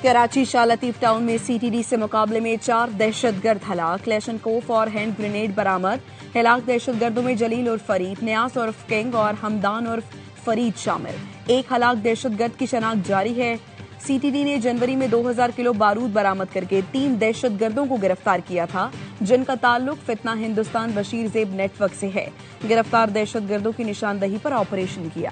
Karachi Shah Latif town में CTD से मुकाबले में 4 दहशतगर्द हलाक, क्लेशनकोफ और हैंड ग्रेनेड बरामद। हलाक दहशतगर्दों में जलील उर्फ फरीद, न्यास उर्फ किंग और हमदान उर्फ फरीद शामिल। एक हलाक दहशतगर्द की शनाख्त जारी है। सीटीडी ने जनवरी में 2000 किलो बारूद बरामद करके 3 दहशतगर्दों को गिरफ्तार किया था, जिनका ताल्लुक फितना हिंदुस्तान बशीर जेब नेटवर्क से है। गिरफ्तार दहशतगर्दों की निशानदही पर ऑपरेशन किया।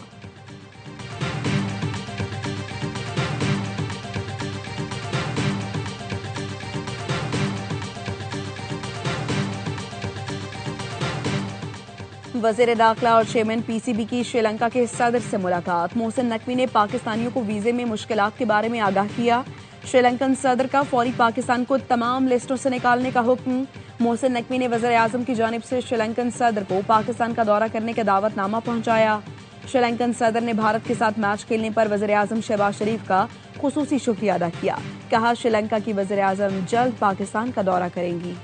वजीर दाखिला और चेयरमैन पीसीबी की श्रीलंका के सदर से मुलाकात। मोहसिन नकवी ने पाकिस्तानियों को वीजे में मुश्किलात के बारे में आगाह किया। श्रीलंकन सदर का फौरी पाकिस्तान को तमाम लिस्टों से निकालने का हुक्म। मोहसिन नकवी ने वजीर आजम की जानिब से श्रीलंकन सदर को पाकिस्तान का दौरा करने का दावतनामा पहुंचाया। श्रीलंकन सदर ने भारत के साथ मैच खेलने पर वजीर आजम शहबाज शरीफ का खुसूसी शुक्रिया अदा किया। कहा, श्रीलंका की वजीर आजम जल्द पाकिस्तान का दौरा करेंगी।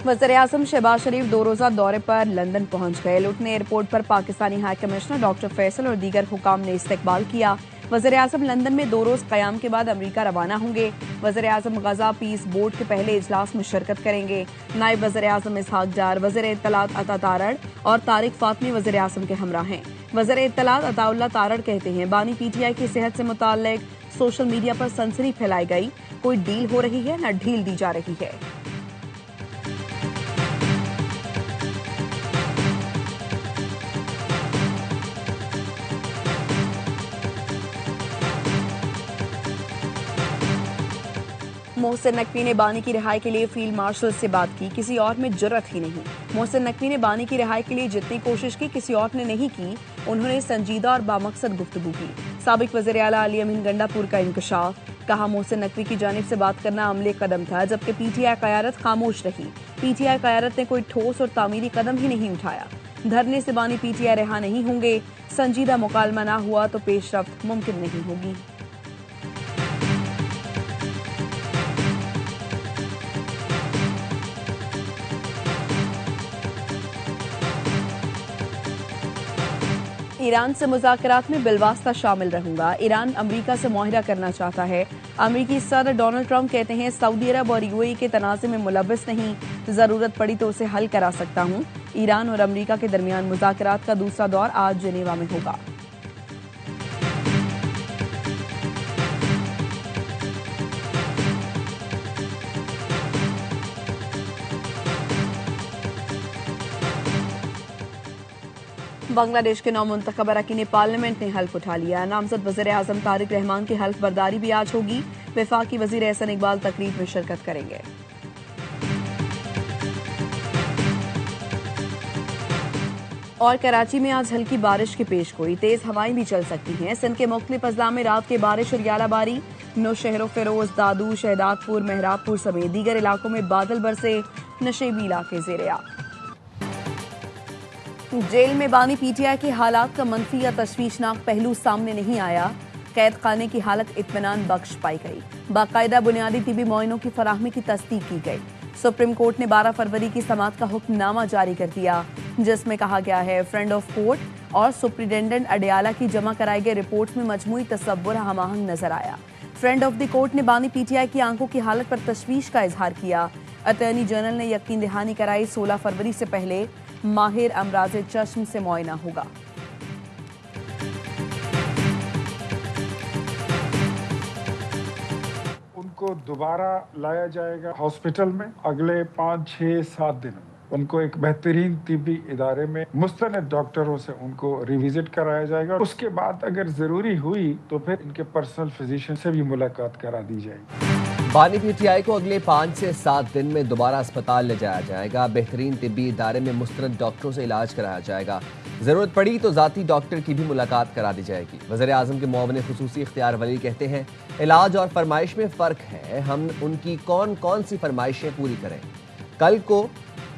वज़ीर-ए-आज़म शहबाज शरीफ 2 रोज़ा दौरे पर लंदन पहुंच गए। लुटन एयरपोर्ट पर Pakistani high commissioner doctor Faisal और दीगर हुकाम ने इस्तकबाल किया। वज़ीर-ए-आज़म लंदन में 2 रोज क़याम के बाद अमरीका रवाना होंगे। वज़ीर-ए-आज़म गजा पीस बोर्ड के पहले इजलास में शिरकत करेंगे। नायब वज़ीर-ए-आज़म इसहाक डार, वज़ीर इत्तलात अता तारड़ और तारिक फातमी वज़ीर-ए-आज़म के हमरा हैं। वज़ीर इत्तलात अताउल्लाह तारड़ कहते हैं, बानी पीटीआई की सेहत से मुताल्लिक सोशल मीडिया पर सनसनी फैलाई गई। कोई डील हो रही है, न ढील दी जा रही है। मोहसिन नकवी ने बानी की रिहाई के लिए फील्ड मार्शल से बात की, किसी और में जुर्रत ही नहीं। मोहसिन नकवी ने बानी की रिहाई के लिए जितनी कोशिश की, किसी और ने नहीं की। उन्होंने संजीदा और बामकसद गुफ्तगू की। साबिक वज़ीर आला अली अमीन गंडापुर का इंकशाफ। कहा, मोहसिन नकवी की जानिब से बात करना अमले कदम था, जबकि पीटीआई क़यादत खामोश रही। पीटीआई क़यादत ने कोई ठोस और तामीरी कदम ही नहीं उठाया। धरने से बानी पीटीआई रिहा नहीं होंगे। संजीदा मुकालमा ना हुआ तो पेशरफ्त मुमकिन नहीं होगी। ईरान से मुज़ाकरात में बिलवास्ता शामिल रहूंगा। ईरान अमरीका से मुआहिदा करना चाहता है। अमरीकी सदर डोनाल्ड ट्रंप कहते हैं, सऊदी अरब और यूएई के तनाज़े में मुलव्वस नहीं, जरूरत पड़ी तो उसे हल करा सकता हूं। ईरान और अमरीका के दरमियान मुज़ाकरात का दूसरा दौर आज जिनेवा में होगा। बांग्लादेश के नौमुंतखब अरकान पार्लियामेंट ने हल्फ उठा लिया। नामजद वज़ीर-ए-आज़म तारिक रहमान की हल्फ बर्दारी भी आज होगी। वफाकी वज़ीर एहसन इकबाल तकरीब में शिरकत करेंगे। और कराची में आज हल्की बारिश की पेशगोई, तेज हवाएं भी चल सकती हैं। सिंध के मुख्तलिफ अजला में रात के बारिश और यालाबारी। नौशहर, फिरोज, दादू, शहदादपुर, मेहराबपुर समेत दीगर इलाकों में बादल बरसे। नशेबी इलाके ज़ेर-ए-आब। जेल में बानी पीटीआई के हालात का मनफी या तशवीशनाक पहलू सामने नहीं आया। कैद खाने की हालत इत्मीनान बख्श पाई गई। बाकायदा बुनियादी तिबी मुआयनों की फराहमी की तस्दीक की गई। सुप्रीम कोर्ट ने 12 फरवरी की समाअत का हुक्मनामा जारी कर दिया, जिसमें कहा गया है, फ्रेंड ऑफ कोर्ट और सुप्रिटेंडेंट अडियाला की जमा कराई गई रिपोर्ट में मजमूई तसव्वुर हमआहंग नजर आया। फ्रेंड ऑफ द कोर्ट ने बानी पीटीआई की आंखों की हालत पर तशवीश का इजहार किया। अटॉर्नी जनरल ने यकीन दहानी कराई, 16 फरवरी से पहले माहिर अमराज़े चश्म से मुआयना होगा। उनको दोबारा लाया जाएगा हॉस्पिटल में अगले 5, 6, 7 दिन में। उनको एक बेहतरीन तिब्बी इदारे में मुस्तनद डॉक्टरों से उनको रिविजिट कराया जाएगा। उसके बाद अगर जरूरी हुई तो फिर इनके पर्सनल फिजिशियन से भी मुलाकात करा दी जाएगी। बानी पीटीआई को अगले 5 से 7 दिन में दोबारा अस्पताल ले जाया जाएगा। बेहतरीन तिब्बी इदारे में मुस्तनद डॉक्टरों से इलाज कराया जाएगा। जरूरत पड़ी तो जाती डॉक्टर की भी मुलाकात करा दी जाएगी। वज़ीर आज़म के मुआविन खुसूसी इख्तियार वली कहते हैं, इलाज और फरमाइश में फ़र्क है, हम उनकी कौन कौन सी फरमाइशें पूरी करें। कल को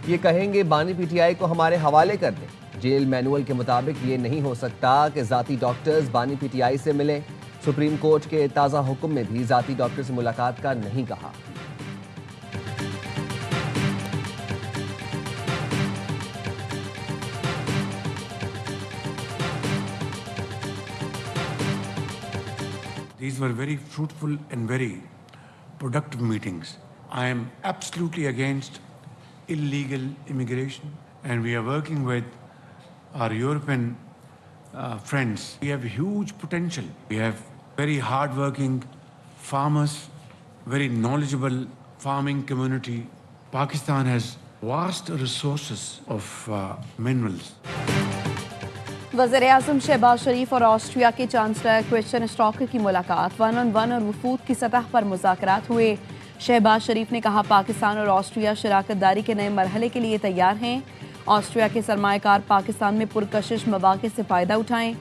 ये कहेंगे बानी पीटीआई को हमारे हवाले कर दें। जेल मैनुअल के मुताबिक ये नहीं हो सकता कि जाती डॉक्टर्स बानी पीटीआई से मिलें। सुप्रीम कोर्ट के ताज़ा हुक्म में भी जाती डॉक्टर से मुलाकात का नहीं कहा। These were very fruitful and very productive meetings. I am absolutely against illegal immigration, and we are working with our European friends. We have huge potential. We have very hard-working farmers, very knowledgeable farming community. Pakistan has vast resources of minerals. वज़ीर-ए-आज़म शहबाज शरीफ और Austria के chancellor Christian stalker की मुलाकात 1-on-1 और वफूद की सतह पर मुज़ाकरात हुए। शहबाज शरीफ ने कहा पाकिस्तान और ऑस्ट्रिया शराकतदारी के नए मरहले के लिए तैयार हैं। ऑस्ट्रिया के सरमाएकार पाकिस्तान में पुरकशिश मौक़े से फ़ायदा उठाएं।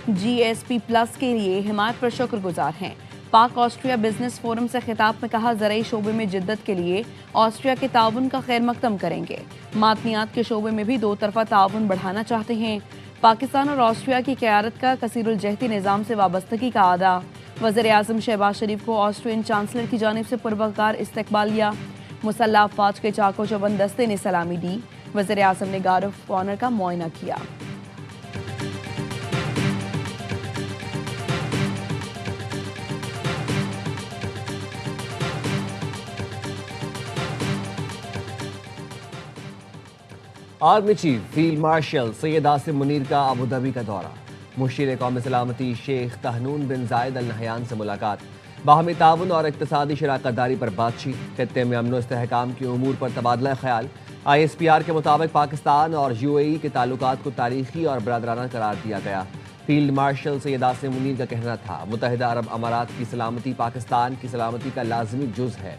GSP+ के लिए हिमायत पर शुक्रगुजार हैं। पाक ऑस्ट्रिया बिजनेस फोरम से खिताब में कहा ज़राई शोबे में जिद्दत के लिए ऑस्ट्रिया के ताउन का खैर मकदम करेंगे। मादनियात के शोबे में भी दो तरफा ताउन बढ़ाना चाहते हैं। पाकिस्तान और ऑस्ट्रिया की क़यादत का कसीरुल जहती निज़ाम से वाबस्तगी का आदा। वज़ीर-ए-आज़म शहबाज शरीफ को ऑस्ट्रियन चांसलर की जानिब से पुरवकार इस्तकबाल लिया। मुसल्लह अफ़वाज के चाको चौबंद दस्ते ने सलामी दी। वज़ीर-ए-आज़म ने गार्ड ऑफ ऑनर का मुआयना किया। Army chief field marshal Syed Asim Munir का अबू धाबी का दौरा। मुशीर कौमी सलामती शेख तहनून बिन जायद अल नहयान से मुलाकात। बाहमी ताउन और इक़्तिसादी शराकतदारी पर बातचीत। खित्ते में अमन व इस्तेहकाम के उमूर पर तबादला ख्याल। ISPR के मुताबिक पाकिस्तान और UAE के ताल्लुकात को तारीखी और बरदराना करार दिया गया। फील्ड मार्शल सैयद आसिम मुनीर का कहना था मुत्तहिदा अरब अमारात की सलामती पाकिस्तान की सलामती का लाजमी जुज़ है।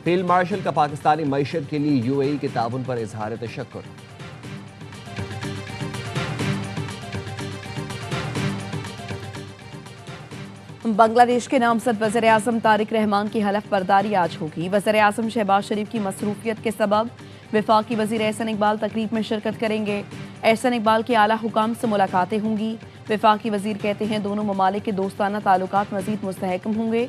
फील्ड मार्शल का पाकिस्तानी मईशत के लिए UAE के ताउन पर इजहार तशक्कुर। बांग्लादेश के नामजद वज़ीर-ए-आज़म तारिक रहमान की हलफ बर्दारी आज होगी। वज़ीर-ए-आज़म शहबाज शरीफ की मसरूफियत के सबब वफाकी वज़ीर एहसन इकबाल तकरीब में शिरकत करेंगे। एहसन इकबाल के आला हुकाम से मुलाकातें होंगी। वफाकी वज़ीर कहते हैं दोनों ममालिक के दोस्ताना ताल्लुकात मज़ीद मुस्तहकम होंगे।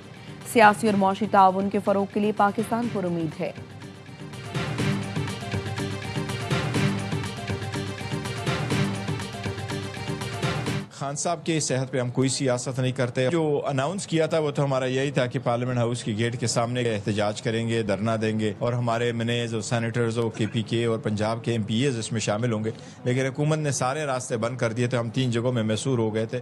सियासी और मौशी ताउन के फ़रोग़ के लिए पाकिस्तान पर उम्मीद है। खान साहब की सेहत पे हम कोई सियासत नहीं करते। जो अनाउंस किया था वो तो हमारा यही था कि पार्लियामेंट हाउस की गेट के सामने एहतजाज करेंगे, धरना देंगे और हमारे मिनेज और सैनिटर्स और KPK और पंजाब के MPAs इसमें शामिल होंगे। लेकिन हुकूमत ने सारे रास्ते बंद कर दिए थे। हम 3 जगहों में मैसूर हो गए थे।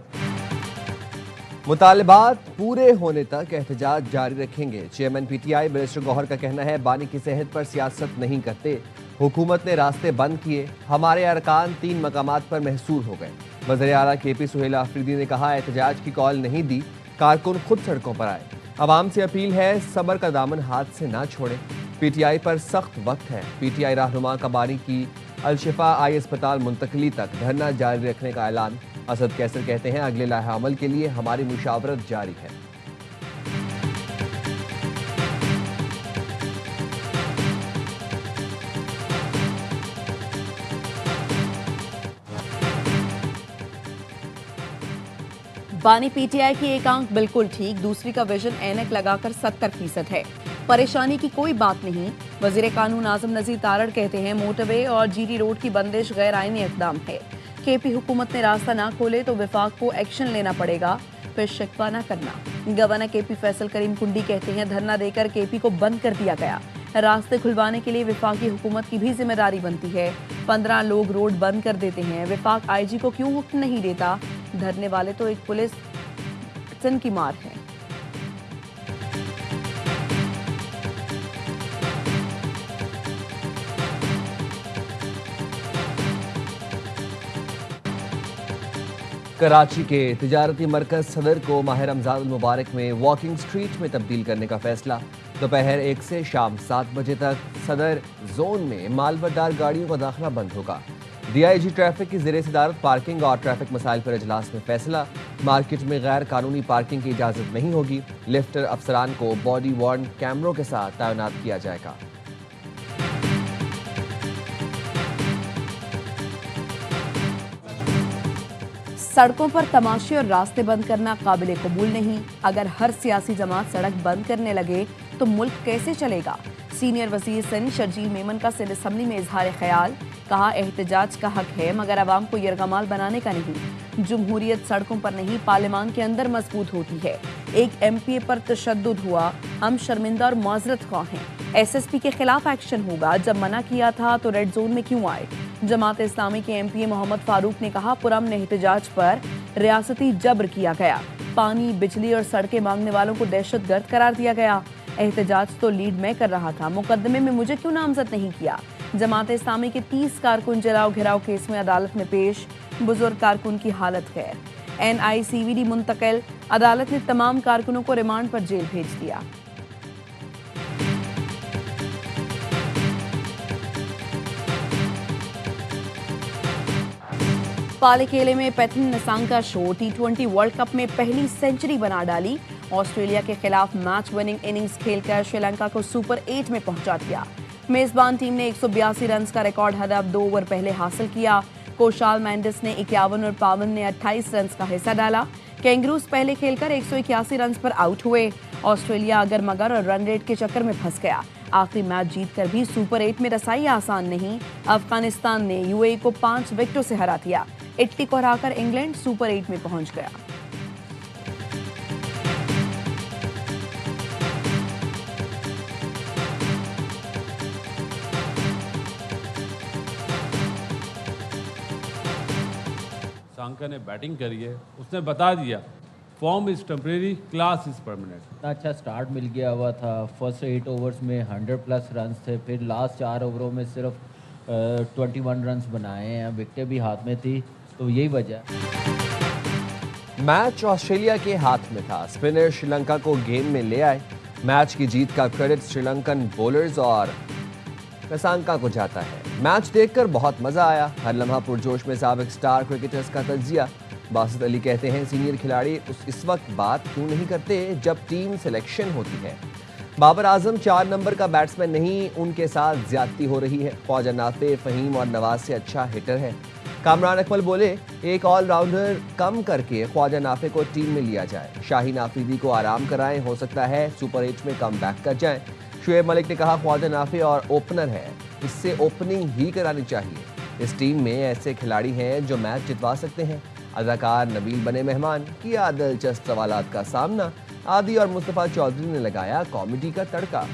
मुतालबात पूरे होने तक एहतजाज जारी रखेंगे। चेयरमैन PTI बैरिस्टर गौहर का कहना है बानी की सेहत पर सियासत नहीं करते। हुकूमत ने रास्ते बंद किए, हमारे अरकान 3 मकामात पर महसूर हो गए। वज़ीर आला KP सुहेल आफरीदी ने कहा एहतजाज की कॉल नहीं दी, कारकुन खुद सड़कों पर आए। अवाम से अपील है सब्र का दामन हाथ से ना छोड़ें। PTI पर सख्त वक्त है। PTI रहनुमा कबानी की अल-शिफा आई अस्पताल मुंतकली तक धरना जारी रखने का ऐलान। असद कैसर कहते हैं अगले लाहे अमल के लिए हमारी मुशावरत जारी है। बानी PTI की एक आंख बिल्कुल ठीक, दूसरी का विजन ऐनक लगाकर 70% है। परेशानी की कोई बात नहीं। वजीर कानून आजम नजीर तारड़ कहते हैं मोटरवे और GT रोड की बंदिश गैर आईनी इकदाम है। KP हुकूमत ने रास्ता ना खोले तो विफाक को एक्शन लेना पड़ेगा, फिर शिकवा ना करना। गवर्नर KP फैसल करीम कुंडी कहते हैं धरना देकर KP को बंद कर दिया गया। रास्ते खुलवाने के लिए विफाकी हुकूमत की भी जिम्मेदारी बनती है। 15 लोग रोड बंद कर देते हैं, विफाक IG को क्यों हुक्म नहीं देता? धरने वाले तो एक पुलिस की मार है। कराची के तिजारती मरकज सदर को माह रमजान मुबारक में वॉकिंग स्ट्रीट में तब्दील करने का फैसला। दोपहर 1 से शाम 7 बजे तक सदर जोन में मालबरदार गाड़ियों का दाखिला बंद होगा। DIG ट्रैफिक की ज़ेरे सदारत पार्किंग और ट्रैफिक मसाइल पर इजलास में फैसला। मार्केट में गैर कानूनी पार्किंग की इजाज़त नहीं होगी। लिफ्टर अफसरान को बॉडी वार्न कैमरों के साथ तैनात किया जाएगा। सड़कों पर तमाशे और रास्ते बंद करना काबिल कबूल नहीं। अगर हर सियासी जमात सड़क बंद करने लगे तो मुल्क कैसे चलेगा? सीनियर वजीर सनी शर्जील मेमन का सिंध असम्बली में इजहार ख्याल। कहा एहतजाज का हक है मगर अवाम को यरगमाल बनाने का नहीं। जमहूरियत सड़कों पर नहीं पार्लियामान के अंदर मजबूत होती है। एक एमपीए पर तशद्दुद हुआ, हम शर्मिंदा और माजरत ख्वाह हैं। एसएसपी के खिलाफ एक्शन होगा। जब मना किया था तो रेड जोन में क्यों आए? जमात इस्लामी के एमपीए मोहम्मद फारूक ने कहा पुरअमन एहतजाज पर रियासती जबर किया गया। पानी, बिजली और सड़कें मांगने वालों को दहशतगर्द करार दिया गया। एहतजाज तो लीड मैं कर रहा था, मुकदमे में मुझे क्यों नामजद नहीं किया? जमात इस्लामी के 30 कारकुन जलाओ घिराव केस में अदालत में पेश, बुजुर्ग कारकुन की हालत खैर। NICVD मुंतकिल, अदालत ने तमाम कारकुनों को रिमांड पर जेल भेज दिया। पालेकेले में Python Nissanka show T20 world cup में पहली सेंचुरी बना डाली। ऑस्ट्रेलिया के खिलाफ मैच विनिंग इनिंग्स खेलकर श्रीलंका को सुपर 8 में पहुंचा दिया। मेजबान टीम ने 182 रन का रिकॉर्ड हदफ 2 ओवर पहले हासिल किया। कोशाल मेंडिस ने 51 और पावन ने 28 रन का हिस्सा डाला। कैंगरूज पहले खेलकर 181 रन पर आउट हुए। ऑस्ट्रेलिया अगर मगर और रन रेट के चक्कर में फंस गया। आखिरी मैच जीतकर भी सुपर 8 में रसाई आसान नहीं। अफगानिस्तान ने यूएई को 5 विकेटों से हरा दिया। इटली को हराकर इंग्लैंड सुपर 8 में पहुंच गया। सांका ने बैटिंग करी है, उसने बता दिया form is temporary, class is permanent. इतना अच्छा स्टार्ट मिल गया हुआ था। फर्स्ट 8 ओवर्स में 100+ रन थे, फिर लास्ट 4 ओवरों में सिर्फ 21 रन बनाए हैं, विकेटें भी हाथ में थी, तो यही वजह। मैच ऑस्ट्रेलिया के हाथ में था। स्पिनर श्रीलंका को गेम में ले आए। मैच की जीत का क्रेडिट श्रीलंकन बॉलर्स और निसांका को जाता है। मैच देखकर बहुत मजा आया। हर लम्हा पुरजोश में साबिक स्टार क्रिकेटर्स का तजिया। बासित अली कहते हैं सीनियर खिलाड़ी इस वक्त बात क्यों नहीं करते जब टीम सिलेक्शन होती है। बाबर आजम 4 नंबर का बैट्समैन नहीं, उनके साथ ज्यादती हो रही है। ख्वाजा नाफे, फहीम और नवाज से अच्छा हिटर है। कामरान अकमल बोले एक ऑलराउंडर कम करके ख्वाजा नाफे को टीम में लिया जाए। शाहीन आफरीदी को आराम कराएं, हो सकता है सुपर 8 में कम बैक कर जाएं। शुएब मलिक ने कहा ख्वाजा नाफे और ओपनर है, इससे ओपनिंग ही करानी चाहिए। इस टीम में ऐसे खिलाड़ी हैं जो मैच जितवा सकते हैं। अदाकार नबील बने मेहमान, किया दिलचस्प सवालात का सामना। आदि और मुस्तफा चौधरी ने लगाया कॉमेडी का तड़का।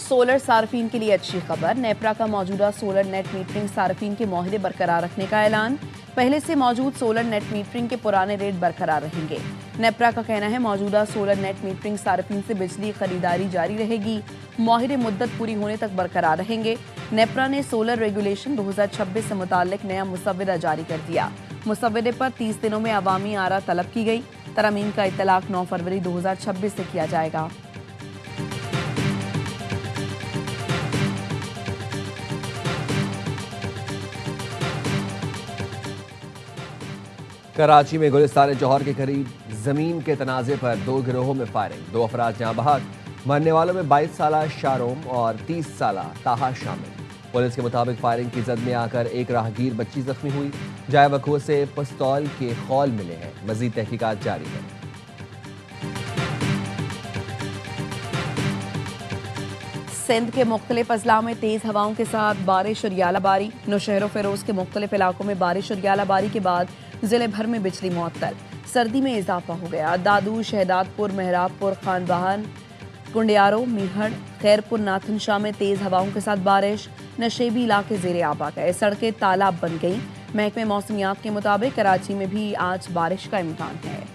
सोलर सार्फिन के लिए अच्छी खबर। नेपरा का मौजूदा सोलर नेट मीटरिंग सार्फिन के मुआहदे बरकरार रखने का ऐलान। पहले से मौजूद सोलर नेट मीटरिंग के पुराने रेट बरकरार रहेंगे। नेपरा का कहना है मौजूदा सोलर नेट मीटरिंग सार्फिन से बिजली खरीदारी जारी रहेगी। मुआहदे मुद्दत पूरी होने तक बरकरार रहेंगे। नेपरा ने सोलर रेगुलेशन 2026 से मुताल्लिक नया मुसव्वदा जारी कर दिया। मुसव्वदे पर 30 दिनों में अवामी आरा तलब की गई। तरमीम का इतलाक 9 फरवरी 2026 से किया जाएगा। कराची में गुलिस्तान जौहर के करीब जमीन के तनाजे पर 2 गिरोहों में फायरिंग। 2 अफराद जहां बहक। मरने वालों में 22 साला शारोम और 30 साला ताहा शामिल। पुलिस के मुताबिक फायरिंग की जद में आकर एक राहगीर बच्ची जख्मी हुई। जाए वकूअ से पिस्तौल के खौल मिले हैं। मजीद तहकीकात जारी है। सिंध के मुख्तलिफ अजला में तेज हवाओं के साथ बारिश और यालाबारी। नौशहर फिरोज के मुख्तलिफ इलाकों में बारिश और यालाबारी के बाद जिले भर में बिजली मुअत्तल। सर्दी में इजाफा हो गया। दादू, शहदादपुर, मेहराबपुर, खान बहान, कुंडियारो, मीहड़, खैरपुर, नाथन शाह में तेज हवाओं के साथ बारिश। नशेबी इलाके जेरे आब आ गए। सड़कें तालाब बन गई। महकमे मौसमियात के मुताबिक कराची में भी आज बारिश का इम्कान है।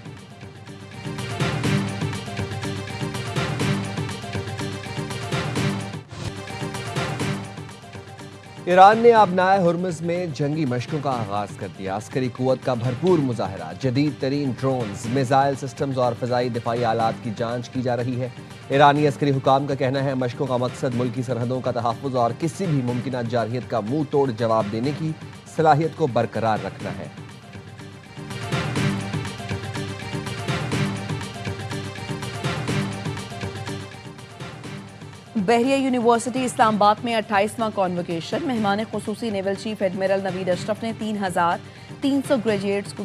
ईरान ने आबनाए हुर्मुज़ में जंगी मशकों का आगाज कर दिया। अस्करी कुव्वत का भरपूर मुजाहरा। जदीद तरीन ड्रोन्स, मिसाइल सिस्टम्स और फ़िज़ाई दिफाई आलात की जांच की जा रही है। ईरानी अस्करी हुकाम का कहना है मशकों का मकसद मुल्की सरहदों का तहफ़्फ़ुज़ और किसी भी मुमकिन जारहियत का मुंह तोड़ जवाब देने की सलाहियत को बरकरार रखना है। बहरिया यूनिवर्सिटी इस्लामाबाद में 28वां कॉन्वोकेशन। मेहमान खुसूसी naval chief admiral Naveed Ashraf ने 3,300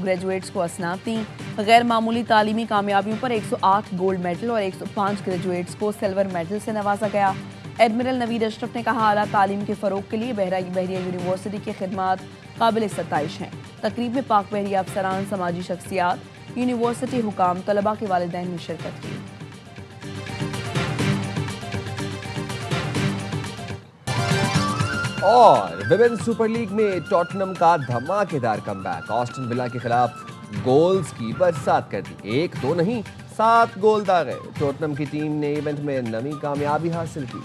ग्रेजुएट्स को असनाद दी। गैर मामूली तालीमी कामयाबियों पर 108 गोल्ड मेडल और 105 ग्रेजुएट्स को सिल्वर मेडल से नवाजा गया। एडमिरल नवीद अशरफ ने कहा, आला तालीम के फ़रोग के लिए बहरिया यूनिवर्सिटी की खिदमात काबिल सताइश हैं। तकरीब में पाक बहरिया अफसरान, समाजी शख्सियात, यूनिवर्सिटी हुकाम, तलबा के वालिदैन ने शिरकत की। और विमेन सुपर लीग में टॉटनम का धमाकेदार कमबैक। ऑस्टन विला के खिलाफ गोल्स की बरसात कर दी। 1-2 नहीं 7 गोल दागे। टॉटनम की टीम ने इवेंट में नवी कामयाबी हासिल की।